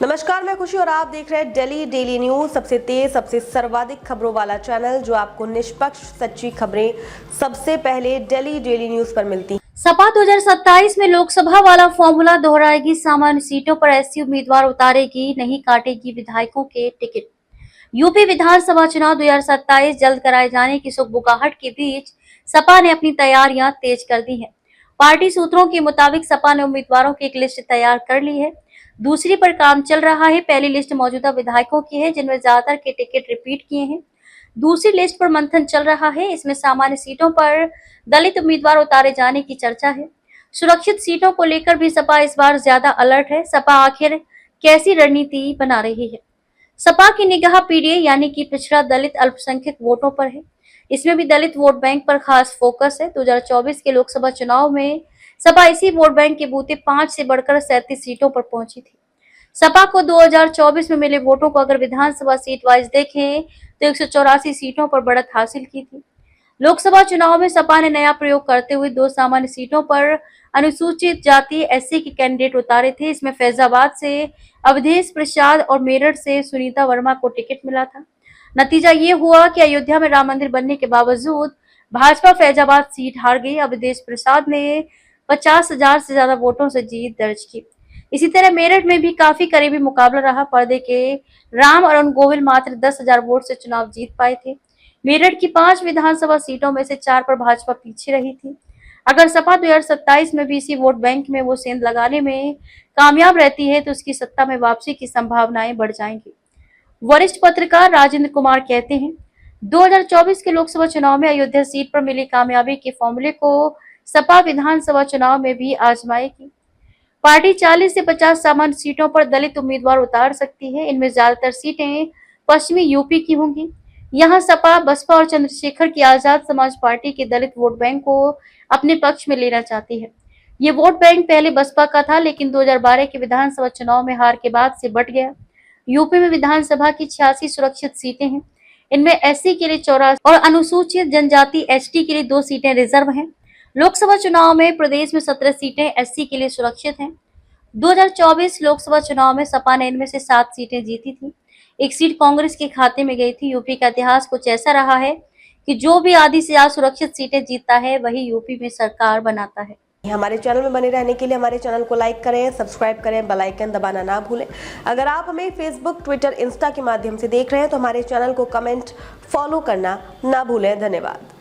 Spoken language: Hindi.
नमस्कार, मैं खुशी और आप देख रहे हैं दिल्ली डेली न्यूज, सबसे तेज सबसे सर्वाधिक खबरों वाला चैनल जो आपको निष्पक्ष सच्ची खबरें सबसे पहले दिल्ली डेली न्यूज पर मिलती हैं। सपा 2027 में लोकसभा वाला फॉर्मूला दोहराएगी, सामान्य सीटों पर एससी उम्मीदवार उतारेगी, नहीं काटेगी विधायकों के टिकट। यूपी विधानसभा चुनाव 2027 जल्द कराए जाने की सुगबुगाहट के बीच सपा ने अपनी तैयारियां तेज कर दी हैं। पार्टी सूत्रों के मुताबिक सपा ने उम्मीदवारों की एक लिस्ट तैयार कर ली है, दूसरी पर काम चल रहा है। पहली लिस्ट मौजूदा विधायकों की है जिनमें ज्यादातर के टिकट रिपीट किए हैं। दूसरी लिस्ट पर मंथन चल रहा है, इसमें सामान्य सीटों पर दलित उम्मीदवार उतारे जाने की चर्चा है। सुरक्षित सीटों को लेकर भी सपा इस बार ज्यादा अलर्ट है। सपा आखिर कैसी रणनीति बना रही है? सपा की निगाह पीडीए यानी कि पिछड़ा दलित अल्पसंख्यक वोटों पर है। इसमें भी दलित वोट बैंक पर खास फोकस है। 2024 के लोकसभा चुनाव में सपा इसी वोट बैंक के बूते 5 से बढ़कर 37 सीटों पर पहुंची थी। सपा को 2024 में मिले वोटों को अगर विधानसभा सीट वाइज देखें तो 184 सीटों पर बढ़त हासिल की थी। लोकसभा चुनाव में सपा ने नया प्रयोग करते हुए 2 सामान्य सीटों पर अनुसूचित जाति एससी के कैंडिडेट उतारे थे। इसमें फैजाबाद से अवधेश प्रसाद और मेरठ से सुनीता वर्मा को टिकट मिला था। नतीजा ये हुआ कि अयोध्या में राम मंदिर बनने के बावजूद भाजपा फैजाबाद सीट हार गई। अवधेश प्रसाद ने 50,000 से ज्यादा वोटों से जीत दर्ज की। इसी तरह मेरठ में भी काफी करीबी मुकाबला रहा। पर्दे के राम अरुण गोविल मात्र 10,000 वोट से चुनाव जीत पाए थे। मेरठ की 5 विधानसभा सीटों में से 4 पर भाजपा पीछे रही थी। अगर सपा 2027 में भी इसी वोट बैंक में वो सेंध लगाने में कामयाब रहती है तो उसकी सत्ता में वापसी की संभावनाएं बढ़ जाएंगी। वरिष्ठ पत्रकार राजेंद्र कुमार कहते हैं, 2024 के लोकसभा चुनाव में अयोध्या सीट पर मिली कामयाबी के फॉर्मूले को सपा विधानसभा चुनाव में भी आजमाएगी। पार्टी 40 से 50 सामान्य सीटों पर दलित उम्मीदवार उतार सकती है। इनमें ज्यादातर सीटें पश्चिमी यूपी की होंगी। यहां सपा, बसपा और चंद्रशेखर की आजाद समाज पार्टी के दलित वोट बैंक को अपने पक्ष में लेना चाहती है। ये वोट बैंक पहले बसपा का था, लेकिन 2012 के विधानसभा चुनाव में हार के बाद से बट गया। यूपी में विधानसभा की 86 सुरक्षित सीटें हैं। इनमें एससी के लिए 84 और अनुसूचित जनजाति एसटी के लिए 2 सीटें रिजर्व हैं। लोकसभा चुनाव में प्रदेश में 17 सीटें एससी के लिए सुरक्षित हैं। 2024 लोकसभा चुनाव में सपा ने इनमें से 7 सीटें जीती थी। एक सीट कांग्रेस के खाते में गई थी। यूपी का इतिहास कुछ ऐसा रहा है कि जो भी आधी से ज्यादा सुरक्षित सीटें जीतता है वही यूपी में सरकार बनाता है। हमारे चैनल में बने रहने के लिए हमारे चैनल को लाइक करें, सब्सक्राइब करें, बेल आइकन दबाना ना भूलें। अगर आप हमें फेसबुक, ट्विटर, इंस्टा के माध्यम से देख रहे हैं तो हमारे चैनल को कमेंट, फॉलो करना ना भूलें। धन्यवाद।